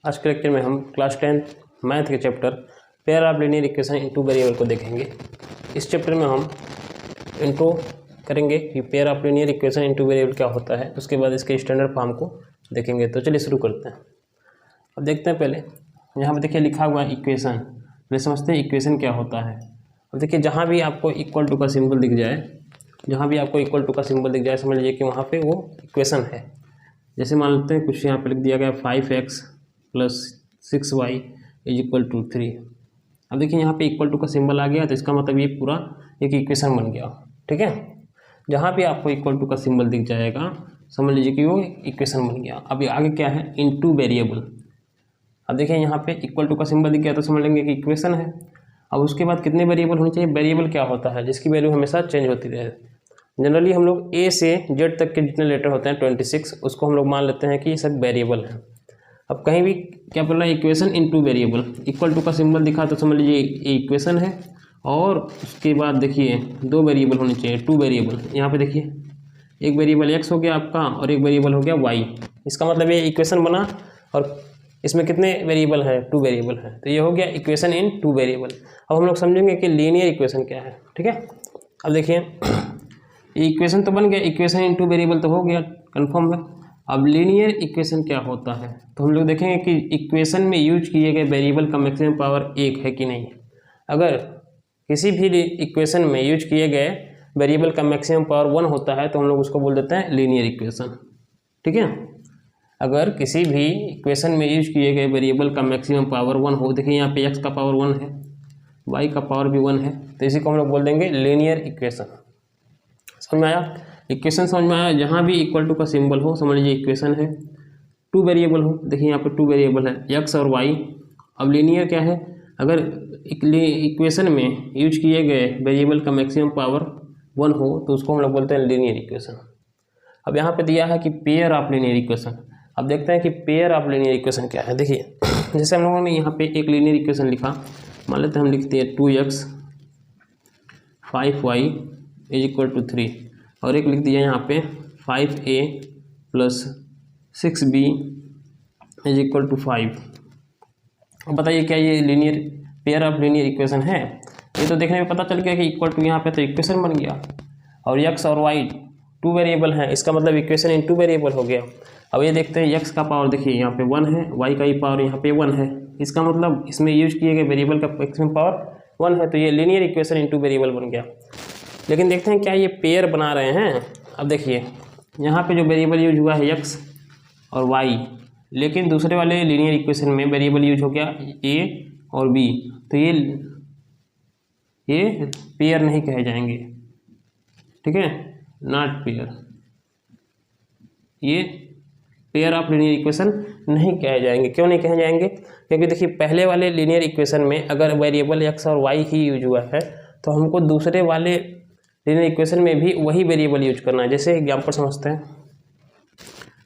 आज के लेक्चर में हम क्लास 10 मैथ के chapter pair of linear equation in two variable को देखेंगे। इस चैप्टर में हम इंट्रो करेंगे कि pair of linear equation in two variable क्या होता है, उसके बाद इसके स्टैंडर्ड फॉर्म को देखेंगे। तो चलिए शुरू करते हैं। अब देखते हैं, पहले यहाँ पर देखिए लिखा हुआ है इक्वेशन। पहले समझते हैं इक्वेशन क्या होता है। अब देखिए जहाँ भी आपको इक्वल टू का सिंबल दिख जाए, जहाँ भी आपको इक्वल टू का सिंबल दिख जाए, समझ लीजिए कि वहाँ पे वो इक्वेशन है। जैसे मान लेते हैं कुछ यहाँ पे लिख दिया गया 5x + 6y = 3। अब देखिए यहाँ पे इक्वल टू का सिंबल आ गया, तो इसका मतलब ये पूरा एक इक्वेशन बन गया। ठीक है, जहाँ भी आपको इक्वल टू का सिंबल दिख जाएगा समझ लीजिए कि वो इक्वेशन बन गया। अब आगे क्या है, इन टू वेरिएबल। अब देखिए यहाँ पे इक्वल टू का सिंबल दिख गया तो समझ लेंगे कि इक्वेशन है। अब उसके बाद कितने वेरिएबल होने चाहिए। वेरिएबल क्या होता है, जिसकी वैल्यू हमेशा चेंज होती रहे। जनरली हम लोग ए से जेड तक के जितने लेटर होते हैं 26, उसको हम लोग मान लेते हैं कि ये सब वेरिएबल है। अब कहीं भी क्या बोल रहा है, equation in two variable. Equal to का सिंबल दिखा तो समझ लीजिए ये इक्वेशन है। और उसके बाद देखिए दो वेरिएबल होने चाहिए, टू वेरिएबल। यहाँ पे देखिए एक वेरिएबल एक्स हो गया आपका और एक वेरिएबल हो गया वाई। इसका मतलब ये इक्वेशन बना और इसमें कितने वेरिएबल है, टू वेरिएबल है। तो ये हो गया इक्वेशन इन टू वेरिएबल। अब हम लोग समझेंगे कि लीनियर इक्वेशन क्या है। ठीक है, अब देखिए इक्वेशन तो बन गया, इक्वेशन इन टू वेरिएबल तो हो गया, कंफर्म है। अब लीनियर इक्वेशन क्या होता है, तो हम लोग देखेंगे कि इक्वेशन में यूज किए गए वेरिएबल का मैक्सिमम पावर एक है कि नहीं। अगर किसी भी इक्वेशन में यूज किए गए वेरिएबल का मैक्सिमम पावर 1 होता है तो हम लोग उसको बोल देते हैं लीनियर इक्वेशन। ठीक है, अगर किसी भी इक्वेशन में यूज किए गए वेरिएबल का मैक्सिमम पावर 1 हो, देखिए यहाँ पे x का पावर 1 है, y का पावर भी 1 है, तो इसी को हम लोग बोल देंगे लीनियर इक्वेशन। समझ में आया, इक्वेशन समझ में आया। जहाँ भी इक्वल टू का सिंबल हो समझ लीजिए इक्वेशन है। टू वेरिएबल हो, देखिए यहाँ पे टू वेरिएबल है x और y। अब लीनियर क्या है, अगर इक्वेशन में यूज किए गए वेरिएबल का मैक्सिमम पावर 1 हो तो उसको हम लोग बोलते हैं लीनियर इक्वेशन। अब यहाँ पे दिया है कि पेयर ऑफ लीनियर इक्वेशन। अब देखते हैं कि पेयर ऑफ लीनियर इक्वेशन क्या है। देखिए जैसे हम लोगों ने यहाँ पे एक लीनियर इक्वेशन लिखा, मान लेते हैं हम लिखते हैं 2x 5y = 3 और एक लिख दिया यहाँ पे 5a + 6b = 5। अब बताइए क्या ये linear pair of linear equation है। ये तो देखने में पता चल गया कि इक्वल टू यहाँ पे तो इक्वेशन बन गया और x और y टू वेरिएबल है, इसका मतलब इक्वेशन इन टू वेरिएबल हो गया। अब ये देखते हैं x का पावर देखिए यहाँ पे 1 है, y का ही पावर यहाँ पे 1 है, इसका मतलब इसमें यूज किए गए वेरिएबल का मैक्सिमम पावर 1 है, तो ये linear equation in two variable बन गया। लेकिन देखते हैं क्या ये पेयर बना रहे हैं। अब देखिए यहाँ पे जो वेरिएबल यूज हुआ है x और y, लेकिन दूसरे वाले लीनियर इक्वेशन में वेरिएबल यूज हो गया a और b, तो ये पेयर नहीं कहे जाएंगे। ठीक है, नॉट पेयर, ये पेयर ऑफ लीनियर इक्वेशन नहीं कहे जाएंगे। क्यों नहीं कहे जाएंगे, क्योंकि देखिए पहले वाले लीनियर इक्वेशन में अगर वेरिएबल x और y ही यूज हुआ है तो हमको दूसरे वाले लीनियर इक्वेशन में भी वही वेरिएबल यूज करना है। जैसे एग्जाम्पल समझते हैं,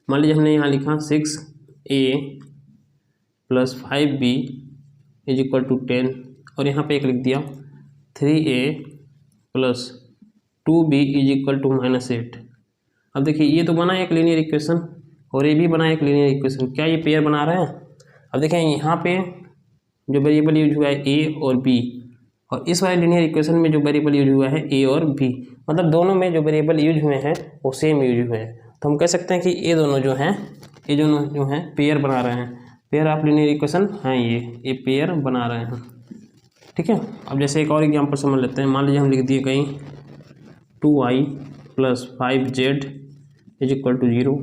मान लीजिए हमने यहाँ लिखा 6a + 5b = 10 और यहाँ पे एक लिख दिया 3a + 2b = -8। अब देखिए ये तो बना एक लीनियर इक्वेशन और ये भी बना एक लीनियर इक्वेशन। क्या ये पेयर बना रहे हैं। अब देखें यहाँ पे जो वेरिएबल यूज हुआ है a और b, और इस वाले लीनियर इक्वेशन में जो वेरिएबल यूज हुआ है a और b, मतलब दोनों में जो वेरिएबल यूज हुए हैं वो सेम यूज हुए हैं। तो हम कह सकते हैं कि ये दोनों जो हैं पेयर बना रहे हैं, पेयर ऑफ लीनियर इक्वेशन हैं, ये पेयर बना रहे हैं। ठीक है, अब जैसे एक और एग्जाम्पल समझ लेते हैं। मान लीजिए हम लिख दिए कहीं 2y + 5z = 0।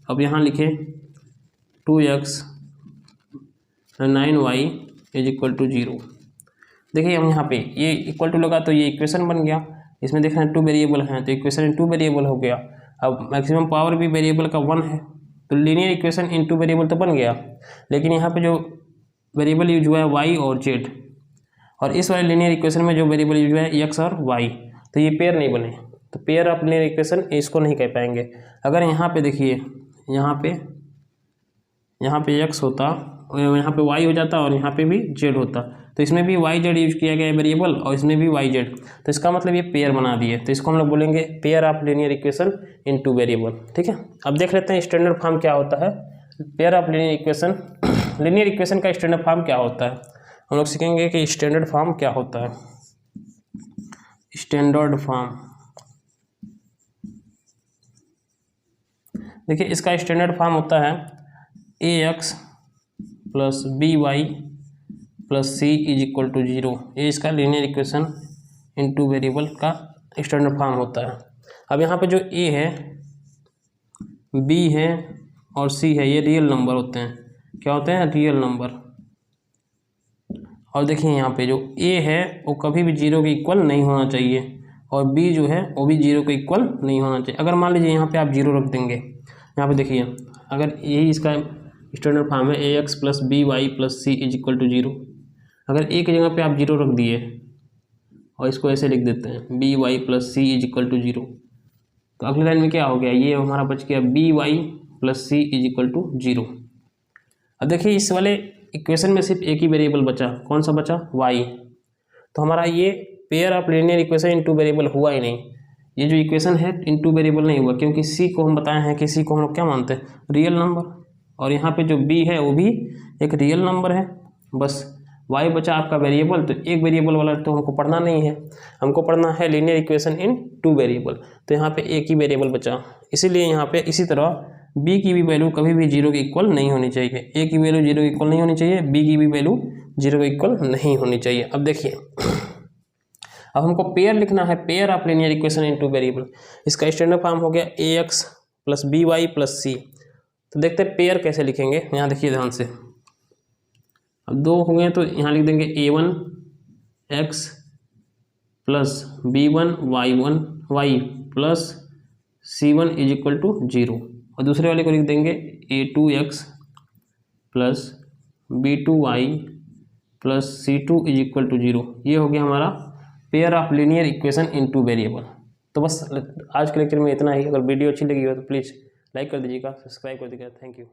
अब यहाँ लिखे 2x 9y = 0। देखिए हम यहाँ पे ये इक्वल टू लगा तो ये इक्वेशन बन गया। इसमें देख रहे हैं टू वेरिएबल हैं तो इक्वेशन इन टू वेरिएबल हो गया। अब मैक्सिमम पावर भी वेरिएबल का 1 है तो linear equation in two variable तो बन गया। लेकिन यहाँ पे जो वेरिएबल यूज हुआ है y और z, और इस वाले लीनियर इक्वेशन में जो वेरिएबल यूज हुआ है x और y, तो ये पेयर नहीं बने। तो पेयर ऑफ लीनियर इक्वेशन इसको नहीं कह पाएंगे। अगर यहाँ पे देखिए यहाँ पे x होता और यहाँ पे y हो जाता और यहाँ पे भी z होता, तो इसमें भी y z यूज किया गया है वेरिएबल और इसमें भी y z, तो इसका मतलब ये पेयर बना दिए। तो इसको हम लोग बोलेंगे pair of linear equation in two variable. ठीक है, अब देख लेते हैं स्टैंडर्ड फॉर्म क्या होता है pair of linear equation linear equation का स्टैंडर्ड फॉर्म क्या होता है, हम लोग सीखेंगे कि स्टैंडर्ड फॉर्म क्या होता है। स्टैंडर्ड फॉर्म, देखिए इसका स्टैंडर्ड फॉर्म होता है ax plus B Y plus C is equal to 0। ये इसका linear equation in two variable का स्टैंडर्ड फॉर्म होता है। अब यहाँ पे जो a है, b है और c है, ये रियल नंबर होते हैं। क्या होते हैं? Real number. और देखिए यहाँ पे जो a है वो कभी भी 0 के इक्वल नहीं होना चाहिए और b जो है वो भी 0 के इक्वल नहीं होना चाहिए। अगर मान लीजिए यहाँ पे आप 0 रख देंगे, यहाँ पे देखिए अगर यही इसका स्टैंडर्ड फॉर्म है ax plus B Y plus C is equal to 0, अगर एक जगह पे आप 0 रख दिए और इसको ऐसे लिख देते हैं B Y plus C is equal to 0, तो अगली लाइन में क्या हो गया, ये हमारा बच गया B Y plus C is equal to 0। अब देखिए इस वाले इक्वेशन में सिर्फ एक ही वेरिएबल बचा, कौन सा बचा? y। तो हमारा ये pair of linear equation in two variable हुआ ही नहीं। ये जो इक्वेशन है इन टू वेरिएबल नहीं हुआ, क्योंकि c को हम बताए हैं कि c को हम लोग क्या मानते हैं? Real number. और यहाँ पे जो b है वो भी एक रियल नंबर है। बस y बचा आपका वेरिएबल, तो एक वेरिएबल वाला तो हमको पढ़ना नहीं है, हमको पढ़ना है linear equation in two variable. तो यहाँ पे एक ही वेरिएबल बचा, इसीलिए यहाँ पे इसी तरह b की भी वैल्यू कभी भी 0 के इक्वल नहीं होनी चाहिए। a की वैल्यू 0 के इक्वल नहीं होनी चाहिए, b की भी वैल्यू 0 के इक्वल नहीं होनी चाहिए। अब देखिए अब हमको पेयर लिखना है, pair of linear equation in two variable. इसका स्टैंडर्ड फॉर्म हो गया ax plus B Y plus C. तो देखते हैं पेयर कैसे लिखेंगे। यहाँ देखिए ध्यान से, अब दो हो गए तो यहाँ लिख देंगे a1 x plus b1 y1 y plus c1 is equal to 0, और दूसरे वाले को लिख देंगे a2x plus b2y plus c2 is equal to 0। ये हो गया हमारा pair of linear equation in two variable. तो बस आज के लेक्चर में इतना ही। अगर वीडियो अच्छी लगी हो तो प्लीज़ लाइक कर दीजिएगा, सब्सक्राइब कर दीजिएगा। Thank you.